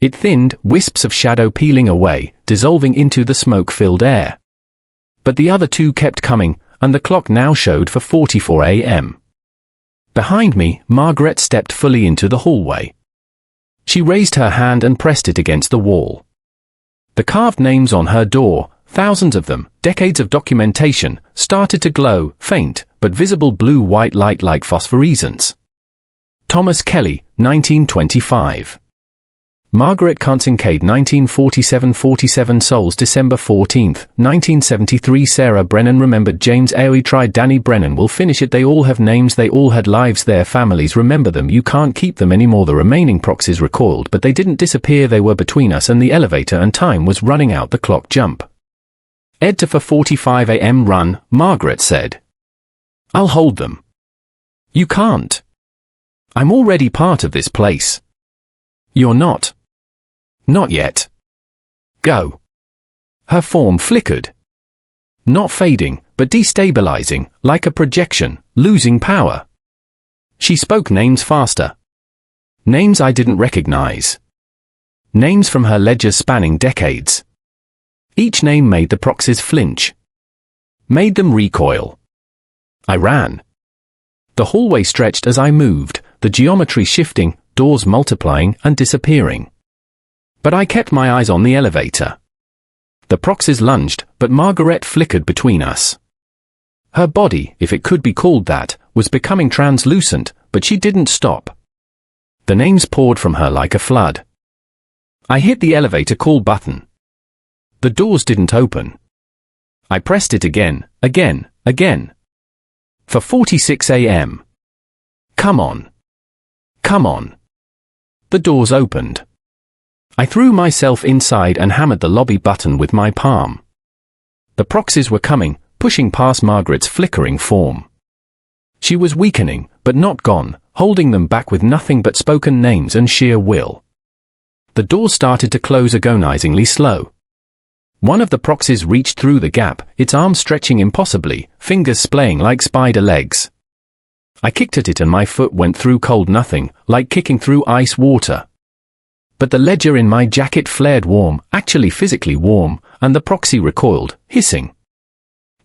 It thinned, wisps of shadow peeling away, dissolving into the smoke-filled air. But the other 2 kept coming, and the clock now showed for 44 a.m. Behind me, Margaret stepped fully into the hallway. She raised her hand and pressed it against the wall. The carved names on her door, thousands of them, decades of documentation, started to glow, faint, but visible blue-white light like phosphorescence. Thomas Kelly, 1925. Margaret Kincaid, 1947-47. Souls, December 14, 1973. Sarah Brennan remembered James Aoui tried. Danny Brennan will finish it. They all have names, they all had lives, their families remember them. You can't keep them anymore. The remaining proxies recoiled, but they didn't disappear. They were between us and the elevator, and time was running out. The clock jump. Ed to for 45 a.m. run, Margaret said. I'll hold them. You can't. I'm already part of this place. You're not. Not yet. Go. Her form flickered. Not fading, but destabilizing, like a projection, losing power. She spoke names faster. Names I didn't recognize. Names from her ledger spanning decades. Each name made the proxies flinch. Made them recoil. I ran. The hallway stretched as I moved, the geometry shifting, doors multiplying and disappearing. But I kept my eyes on the elevator. The proxies lunged, but Margaret flickered between us. Her body, if it could be called that, was becoming translucent, but she didn't stop. The names poured from her like a flood. I hit the elevator call button. The doors didn't open. I pressed it again. For 46 a.m. Come on. Come on. The doors opened. I threw myself inside and hammered the lobby button with my palm. The proxies were coming, pushing past Margaret's flickering form. She was weakening, but not gone, holding them back with nothing but spoken names and sheer will. The doors started to close agonizingly slow. One of the proxies reached through the gap, its arms stretching impossibly, fingers splaying like spider legs. I kicked at it and my foot went through cold nothing, like kicking through ice water. But the ledger in my jacket flared warm, actually physically warm, and the proxy recoiled, hissing.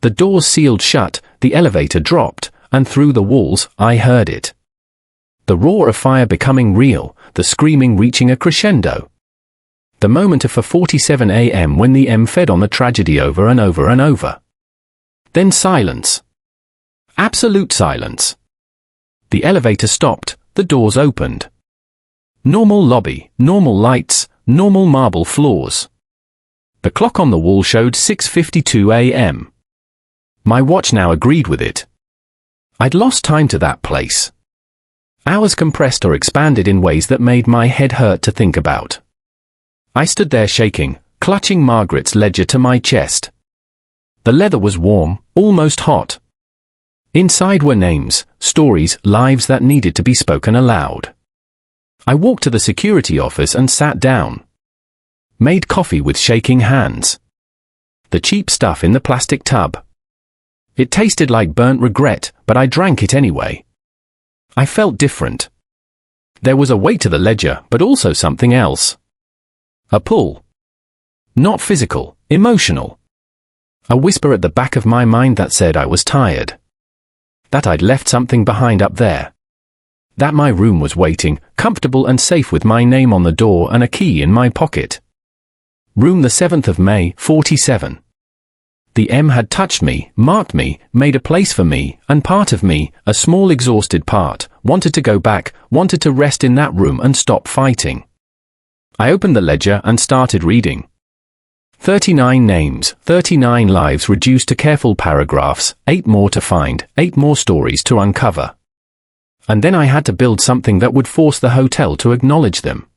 The doors sealed shut, the elevator dropped, and through the walls, I heard it. The roar of fire becoming real, the screaming reaching a crescendo. The moment of 4:47 a.m. when the M fed on the tragedy over and over and over. Then silence. Absolute silence. The elevator stopped, the doors opened. Normal lobby, normal lights, normal marble floors. The clock on the wall showed 6:52 a.m. My watch now agreed with it. I'd lost time to that place. Hours compressed or expanded in ways that made my head hurt to think about. I stood there shaking, clutching Margaret's ledger to my chest. The leather was warm, almost hot. Inside were names, stories, lives that needed to be spoken aloud. I walked to the security office and sat down. Made coffee with shaking hands. The cheap stuff in the plastic tub. It tasted like burnt regret, but I drank it anyway. I felt different. There was a weight to the ledger, but also something else. A pull. Not physical, emotional. A whisper at the back of my mind that said I was tired. That I'd left something behind up there. That my room was waiting, comfortable and safe with my name on the door and a key in my pocket. Room the 7th of May, 47. The M had touched me, marked me, made a place for me, and part of me, a small exhausted part, wanted to go back, wanted to rest in that room and stop fighting. I opened the ledger and started reading. 39 names, 39 lives reduced to careful paragraphs, 8 more to find, 8 more stories to uncover. And then I had to build something that would force the hotel to acknowledge them.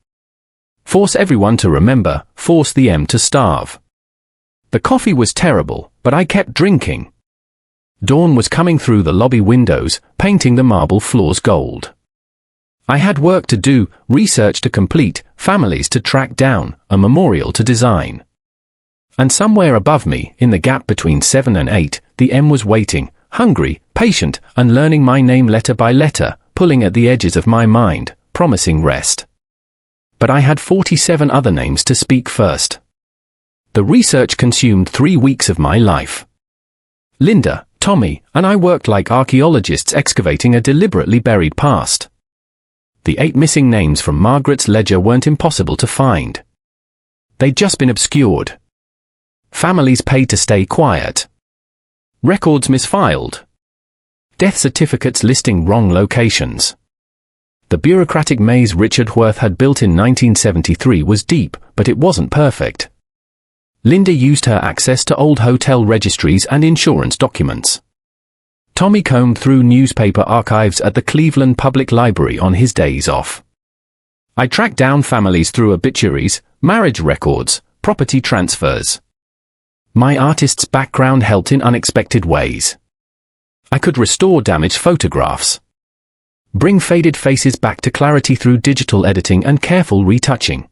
Force everyone to remember, force the M to starve. The coffee was terrible, but I kept drinking. Dawn was coming through the lobby windows, painting the marble floors gold. I had work to do, research to complete, families to track down, a memorial to design. And somewhere above me, in the gap between 7 and 8, the M was waiting, hungry, patient, and learning my name letter by letter, pulling at the edges of my mind, promising rest. But I had 47 other names to speak first. The research consumed 3 weeks of my life. Linda, Tommy, and I worked like archaeologists excavating a deliberately buried past. The 8 missing names from Margaret's ledger weren't impossible to find. They'd just been obscured. Families paid to stay quiet. Records misfiled. Death certificates listing wrong locations. The bureaucratic maze Richard Worth had built in 1973 was deep, but it wasn't perfect. Linda used her access to old hotel registries and insurance documents. Tommy combed through newspaper archives at the Cleveland Public Library on his days off. I tracked down families through obituaries, marriage records, property transfers. My artist's background helped in unexpected ways. I could restore damaged photographs. Bring faded faces back to clarity through digital editing and careful retouching.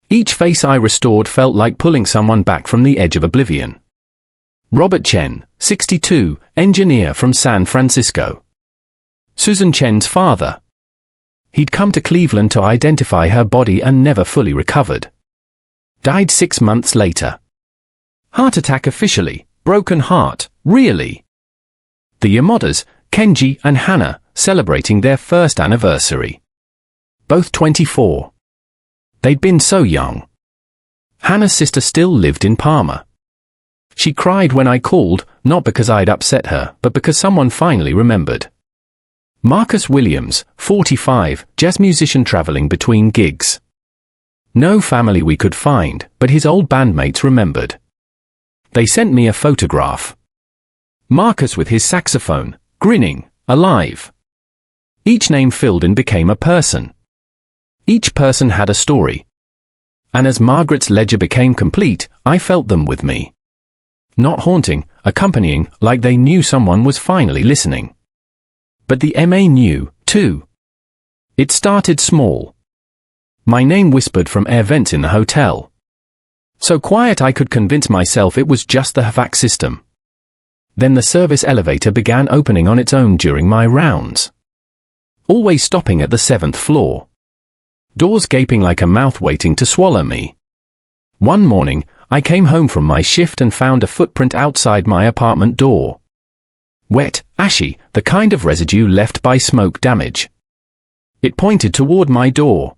Each face I restored felt like pulling someone back from the edge of oblivion. Robert Chen, 62, engineer from San Francisco. Susan Chen's father. He'd come to Cleveland to identify her body and never fully recovered. Died 6 months later. Heart attack officially, broken heart, really. The Yamodas, Kenji and Hannah, celebrating their first anniversary. Both 24. They'd been so young. Hannah's sister still lived in Parma. She cried when I called, not because I'd upset her, but because someone finally remembered. Marcus Williams, 45, jazz musician traveling between gigs. No family we could find, but his old bandmates remembered. They sent me a photograph. Marcus with his saxophone, grinning, alive. Each name filled in became a person. Each person had a story. And as Margaret's ledger became complete, I felt them with me. Not haunting, accompanying, like they knew someone was finally listening. But the MA knew, too. It started small. My name whispered from air vents in the hotel. So quiet I could convince myself it was just the HVAC system. Then the service elevator began opening on its own during my rounds. Always stopping at the 7th floor. Doors gaping like a mouth waiting to swallow me. One morning, I came home from my shift and found a footprint outside my apartment door. Wet, ashy, the kind of residue left by smoke damage. It pointed toward my door.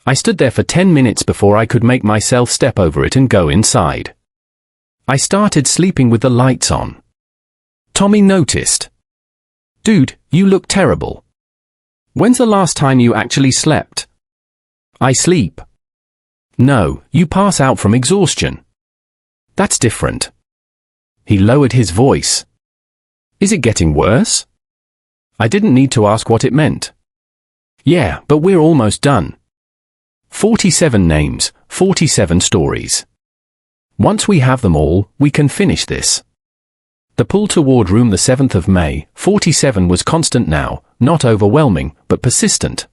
I stood there for 10 minutes before I could make myself step over it and go inside. I started sleeping with the lights on. Tommy noticed. "Dude, you look terrible. When's the last time you actually slept?" "I sleep." "No, you pass out from exhaustion." "That's different." He lowered his voice. "Is it getting worse?" I didn't need to ask what it meant. "Yeah, but we're almost done. 47 names, 47 stories. Once we have them all, we can finish this." The pull toward room the 7th of May, 47 was constant now, not overwhelming, but persistent.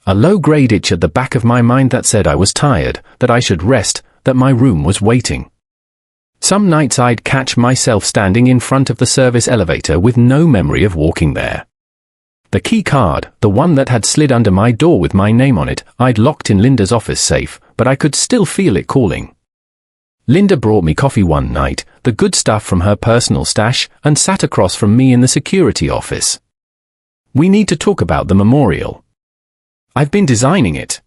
A low-grade itch at the back of my mind that said I was tired, that I should rest, that my room was waiting. Some nights I'd catch myself standing in front of the service elevator with no memory of walking there. The key card, the one that had slid under my door with my name on it, I'd locked in Linda's office safe, but I could still feel it calling. Linda brought me coffee one night, the good stuff from her personal stash, and sat across from me in the security office. "We need to talk about the memorial. I've been designing it."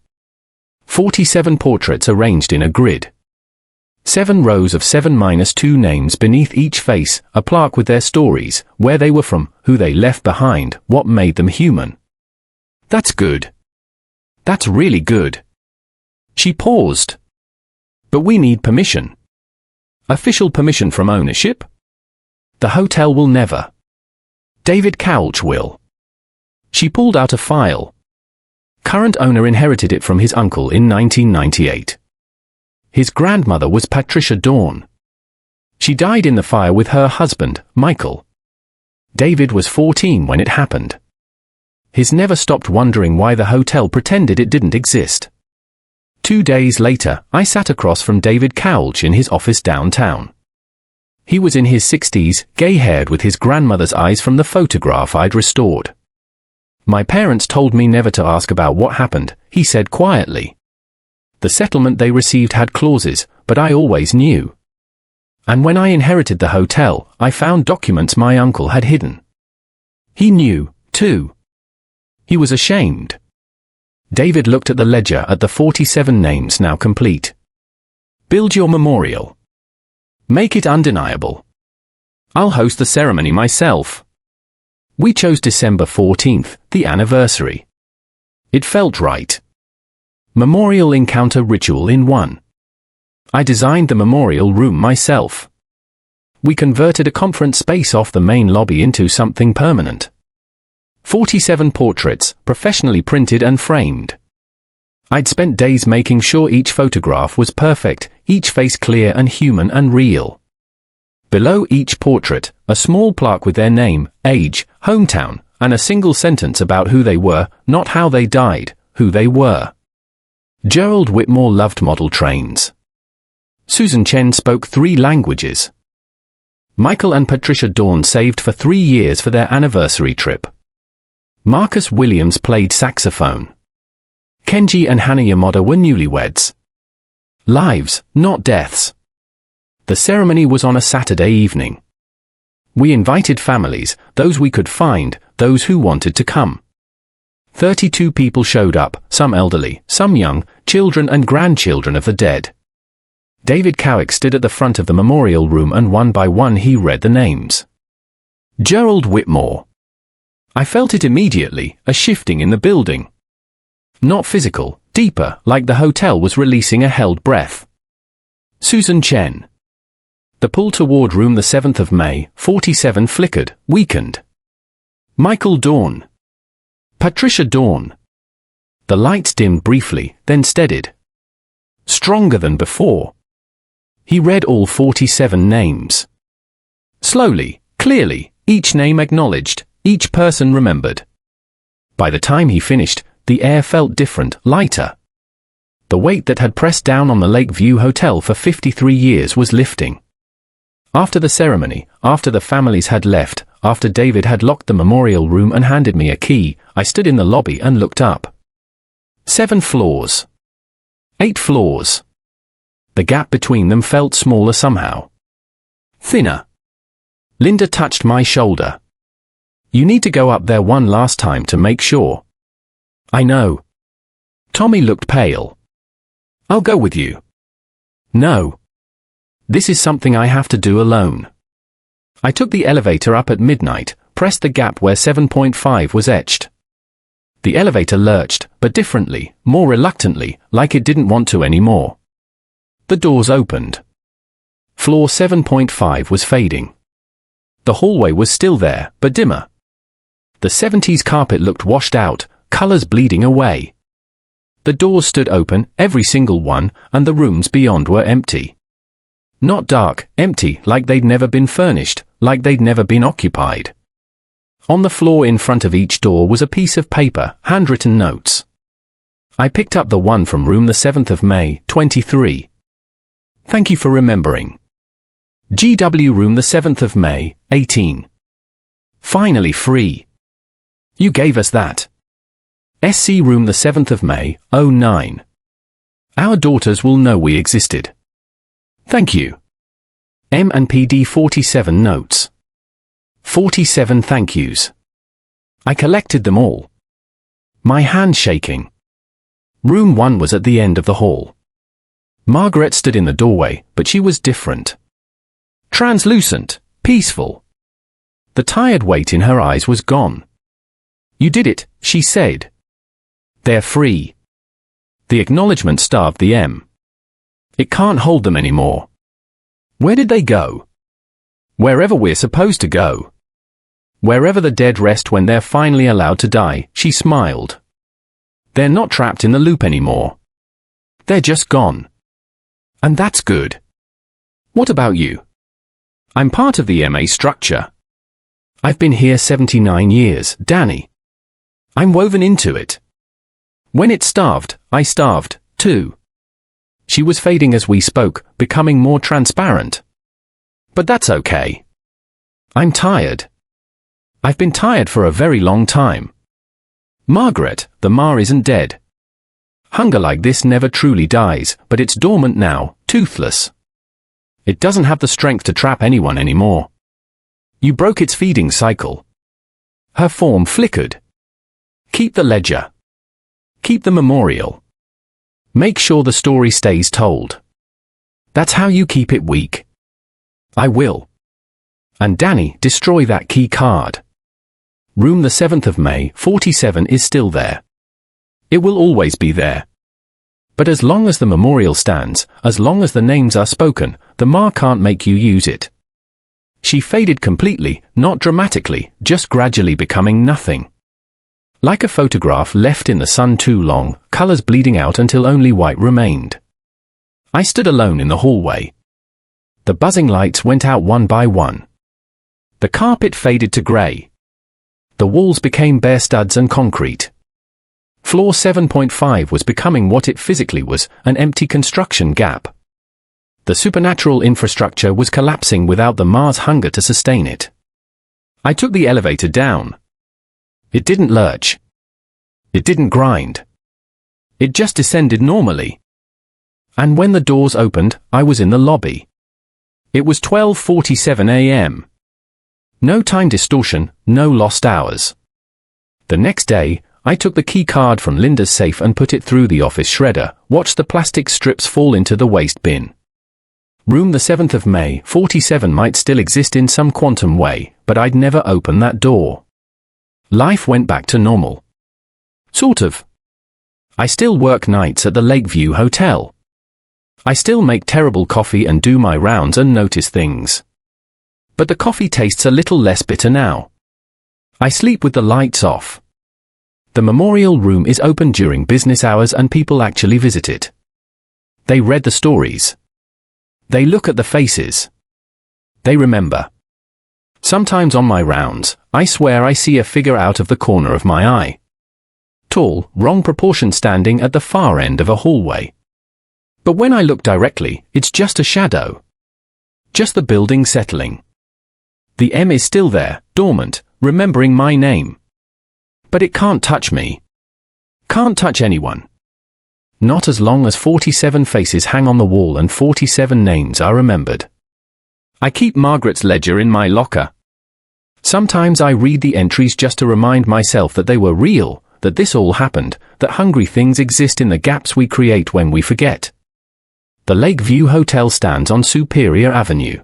47 portraits arranged in a grid. 7 rows of 7-2 names beneath each face, a plaque with their stories, where they were from, who they left behind, what made them human. "That's good. That's really good." She paused. "But we need permission." "Official permission from ownership?" "The hotel will never." "David Couch will." She pulled out a file. Current owner inherited it from his uncle in 1998. His grandmother was Patricia Dawn. She died in the fire with her husband, Michael. David was 14 when it happened. He's never stopped wondering why the hotel pretended it didn't exist. 2 days later, I sat across from David Couch in his office downtown. He was in his 60s, gay-haired with his grandmother's eyes from the photograph I'd restored. "My parents told me never to ask about what happened," he said quietly. "The settlement they received had clauses, but I always knew. And when I inherited the hotel, I found documents my uncle had hidden. He knew, too. He was ashamed." David looked at the ledger at the 47 names now complete. "Build your memorial. Make it undeniable. I'll host the ceremony myself." We chose December 14th, the anniversary. It felt right. Memorial encounter ritual in one. I designed the memorial room myself. We converted a conference space off the main lobby into something permanent. 47 portraits, professionally printed and framed. I'd spent days making sure each photograph was perfect, each face clear and human and real. Below each portrait, a small plaque with their name, age, hometown, and a single sentence about who they were, not how they died, who they were. Gerald Whitmore loved model trains. Susan Chen spoke 3 languages. Michael and Patricia Dawn saved for 3 years for their anniversary trip. Marcus Williams played saxophone. Kenji and Hannah Yamada were newlyweds. Lives, not deaths. The ceremony was on a Saturday evening. We invited families, those we could find, those who wanted to come. 32 people showed up, some elderly, some young, children and grandchildren of the dead. David Cowick stood at the front of the memorial room and one by one he read the names. Gerald Whitmore. I felt it immediately, a shifting in the building. Not physical, deeper, like the hotel was releasing a held breath. Susan Chen. The pull toward room the 7th of May, 47 flickered, weakened. Michael Dawn. Patricia Dawn. The lights dimmed briefly, then steadied. Stronger than before. He read all 47 names. Slowly, clearly, each name acknowledged, each person remembered. By the time he finished, the air felt different, lighter. The weight that had pressed down on the Lakeview Hotel for 53 years was lifting. After the ceremony, after the families had left, after David had locked the memorial room and handed me a key, I stood in the lobby and looked up. 7 floors. 8 floors. The gap between them felt smaller somehow. Thinner. Linda touched my shoulder. You need to go up there one last time to make sure. I know. Tommy looked pale. I'll go with you. No. This is something I have to do alone. I took the elevator up at midnight, pressed the gap where 7.5 was etched. The elevator lurched, but differently, more reluctantly, like it didn't want to anymore. The doors opened. Floor 7.5 was fading. The hallway was still there, but dimmer. The 70s carpet looked washed out, colors bleeding away. The doors stood open, every single one, and the rooms beyond were empty. Not dark, empty, like they'd never been furnished, like they'd never been occupied. On the floor in front of each door was a piece of paper, handwritten notes. I picked up the one from room the 7th of May, 23. Thank you for remembering. GW room the 7th of May, 18. Finally free. You gave us that. SC room the 7th of May, 09. Our daughters will know we existed. Thank you. M and PD 47 notes. 47 thank yous. I collected them all. My hand shaking. Room 1 was at the end of the hall. Margaret stood in the doorway, but she was different. Translucent, peaceful. The tired weight in her eyes was gone. You did it, she said. They're free. The acknowledgement starved the M. It can't hold them anymore. Where did they go? Wherever we're supposed to go. Wherever the dead rest when they're finally allowed to die, she smiled. They're not trapped in the loop anymore. They're just gone. And that's good. What about you? I'm part of the MA structure. I've been here 79 years, Danny. I'm woven into it. When it starved, I starved, too. She was fading as we spoke, becoming more transparent. But that's okay. I'm tired. I've been tired for a very long time. Margaret, the Ma isn't dead. Hunger like this never truly dies, but it's dormant now, toothless. It doesn't have the strength to trap anyone anymore. You broke its feeding cycle. Her form flickered. Keep the ledger. Keep the memorial. Make sure the story stays told. That's how you keep it weak. I will. And Danny, destroy that key card. Room the 7th of May, 47 is still there. It will always be there. But as long as the memorial stands, as long as the names are spoken, the Ma can't make you use it. She faded completely, not dramatically, just gradually becoming nothing. Like a photograph left in the sun too long, colors bleeding out until only white remained. I stood alone in the hallway. The buzzing lights went out one by one. The carpet faded to gray. The walls became bare studs and concrete. Floor 7.5 was becoming what it physically was, an empty construction gap. The supernatural infrastructure was collapsing without the Ma's hunger to sustain it. I took the elevator down. It didn't lurch. It didn't grind. It just descended normally. And when the doors opened, I was in the lobby. It was 12:47 a.m. No time distortion, no lost hours. The next day, I took the key card from Linda's safe and put it through the office shredder, watched the plastic strips fall into the waste bin. Room the 7th of May, 47 might still exist in some quantum way, but I'd never open that door. Life went back to normal. Sort of. I still work nights at the Lakeview Hotel. I still make terrible coffee and do my rounds and notice things. But the coffee tastes a little less bitter now. I sleep with the lights off. The memorial room is open during business hours and people actually visit it. They read the stories. They look at the faces. They remember. Sometimes on my rounds, I swear I see a figure out of the corner of my eye. Tall, wrong proportion standing at the far end of a hallway. But when I look directly, it's just a shadow. Just the building settling. The M is still there, dormant, remembering my name. But it can't touch me. Can't touch anyone. Not as long as 47 faces hang on the wall and 47 names are remembered. I keep Margaret's ledger in my locker. Sometimes I read the entries just to remind myself that they were real, that this all happened, that hungry things exist in the gaps we create when we forget. The Lakeview Hotel stands on Superior Avenue.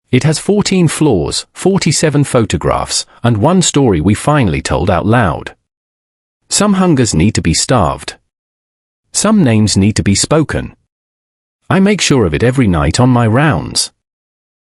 It has 14 floors, 47 photographs, and one story we finally told out loud. Some hungers need to be starved. Some names need to be spoken. I make sure of it every night on my rounds.